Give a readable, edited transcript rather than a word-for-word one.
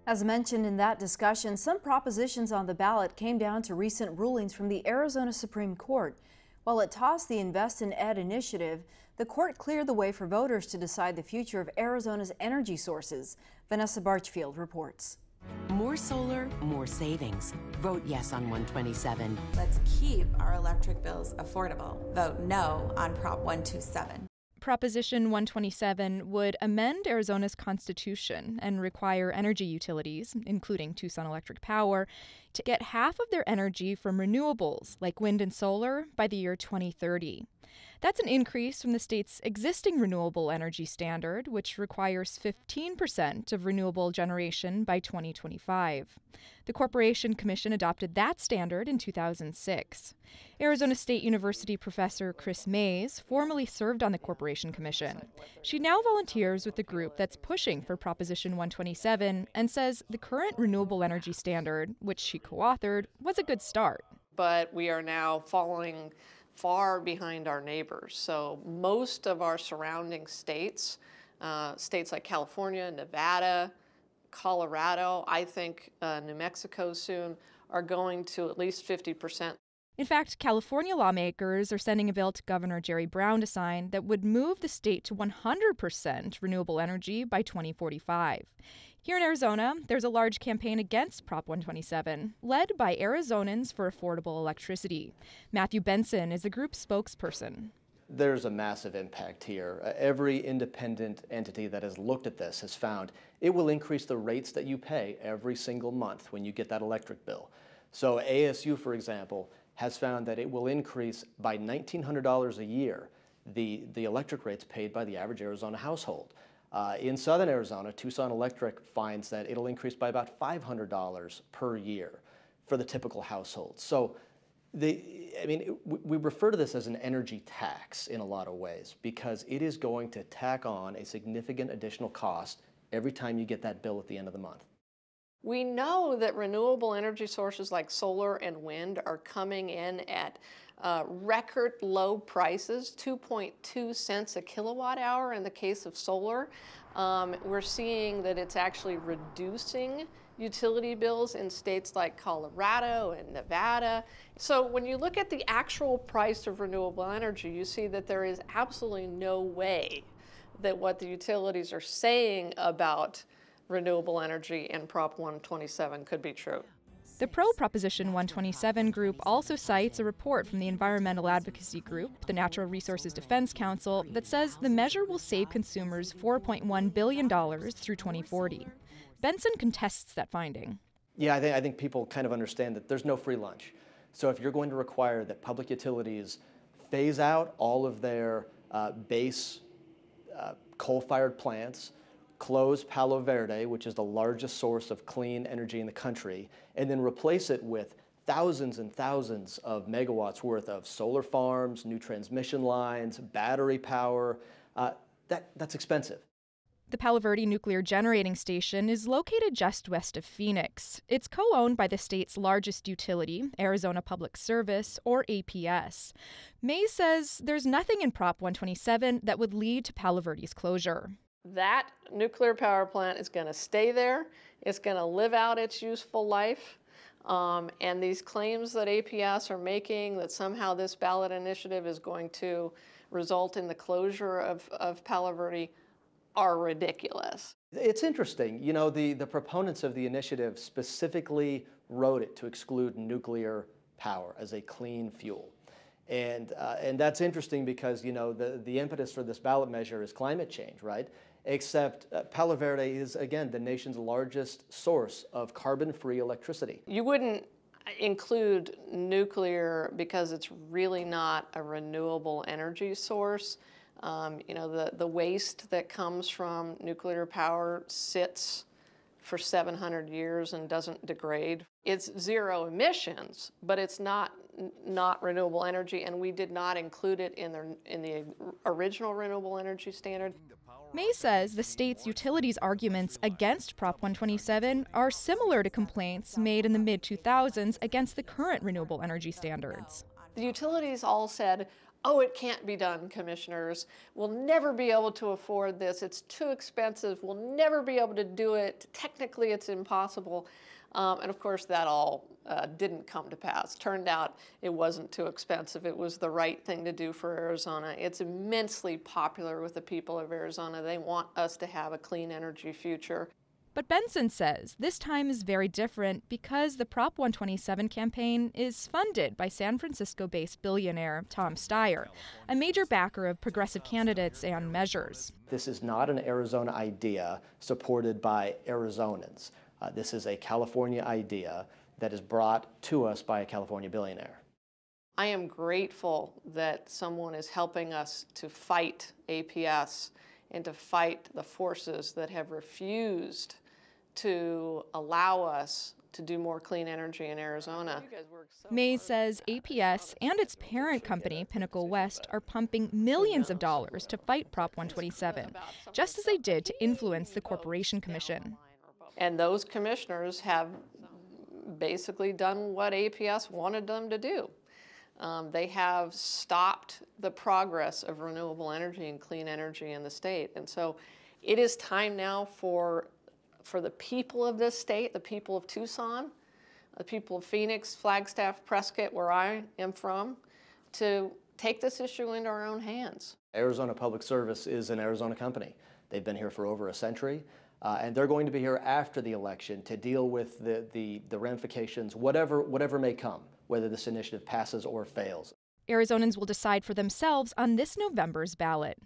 As mentioned in that discussion, some propositions on the ballot came down to recent rulings from the Arizona Supreme Court. While it tossed the Invest in Ed initiative, the court cleared the way for voters to decide the future of Arizona's energy sources. Vanessa Barchfield reports. More solar, more savings. Vote yes on 127. Let's keep our electric bills affordable. Vote no on Prop 127. Proposition 127 would amend Arizona's constitution and require energy utilities, including Tucson Electric Power, to get half of their energy from renewables like wind and solar by the year 2030. That's an increase from the state's existing renewable energy standard, which requires 15% of renewable generation by 2025. The Corporation Commission adopted that standard in 2006. Arizona State University professor Chris Mays formerly served on the Corporation Commission. She now volunteers with the group that's pushing for Proposition 127 and says the current renewable energy standard, which she co-authored, was a good start. But we are now falling far behind our neighbors. So most of our surrounding states, states like California, Nevada, Colorado, I think New Mexico soon, are going to at least 50%. In fact, California lawmakers are sending a bill to Governor Jerry Brown to sign that would move the state to 100% renewable energy by 2045. Here in Arizona, there's a large campaign against Prop 127, led by Arizonans for Affordable Electricity. Matthew Benson is the group's spokesperson. There's a massive impact here. Every independent entity that has looked at this has found it will increase the rates that you pay every single month when you get that electric bill. So ASU, for example, has found that it will increase by $1,900 a year the electric rates paid by the average Arizona household. In southern Arizona, Tucson Electric finds that it'll increase by about $500 per year for the typical household. So we refer to this as an energy tax in a lot of ways because it is going to tack on a significant additional cost every time you get that bill at the end of the month. We know that renewable energy sources like solar and wind are coming in at record low prices, 2.2 cents a kilowatt hour in the case of solar. We're seeing that it's actually reducing utility bills in states like Colorado and Nevada. So when you look at the actual price of renewable energy, you see that there is absolutely no way that what the utilities are saying about renewable energy and Prop 127 could be true. The pro-Proposition 127 group also cites a report from the environmental advocacy group, the Natural Resources Defense Council, that says the measure will save consumers $4.1 billion through 2040. Benson contests that finding. Yeah, I think people kind of understand that there's no free lunch. So if you're going to require that public utilities phase out all of their base coal-fired plants, close Palo Verde, which is the largest source of clean energy in the country, and then replace it with thousands and thousands of megawatts worth of solar farms, new transmission lines, battery power, that's expensive. The Palo Verde Nuclear Generating Station is located just west of Phoenix. It's co-owned by the state's largest utility, Arizona Public Service, or APS. Mays says there's nothing in Prop 127 that would lead to Palo Verde's closure. That nuclear power plant is going to stay there. It's going to live out its useful life. And these claims that APS are making that somehow this ballot initiative is going to result in the closure of Palo Verde are ridiculous. It's interesting. You know, the proponents of the initiative specifically wrote it to exclude nuclear power as a clean fuel. And that's interesting because, you know, the impetus for this ballot measure is climate change, right? Except Palo Verde is, again, the nation's largest source of carbon-free electricity. You wouldn't include nuclear because it's really not a renewable energy source. You know, the waste that comes from nuclear power sits for 700 years and doesn't degrade. It's zero emissions, but it's not renewable energy, and we did not include it in the original renewable energy standard. May says the state's utilities arguments against Prop 127 are similar to complaints made in the mid-2000s against the current renewable energy standards. The utilities all said, oh, it can't be done, commissioners. We'll never be able to afford this. It's too expensive. We'll never be able to do it. Technically, it's impossible. And of course, that all didn't come to pass. Turned out it wasn't too expensive. It was the right thing to do for Arizona. It's immensely popular with the people of Arizona. They want us to have a clean energy future. But Benson says this time is very different because the Prop 127 campaign is funded by San Francisco-based billionaire Tom Steyer, a major backer of progressive candidates and measures. This is not an Arizona idea supported by Arizonans. This is a California idea that is brought to us by a California billionaire. I am grateful that someone is helping us to fight APS and to fight the forces that have refused to allow us to do more clean energy in Arizona. Mays says APS and its parent company, Pinnacle West, are pumping millions of dollars to fight Prop 127, just as they did to influence the Corporation Commission. And those commissioners have basically done what APS wanted them to do. They have stopped the progress of renewable energy and clean energy in the state. And so it is time now for the people of this state, the people of Tucson, the people of Phoenix, Flagstaff, Prescott, where I am from, to take this issue into our own hands. Arizona Public Service is an Arizona company. They've been here for over a century, and they're going to be here after the election to deal with the ramifications, whatever may come, whether this initiative passes or fails. Arizonans will decide for themselves on this November's ballot.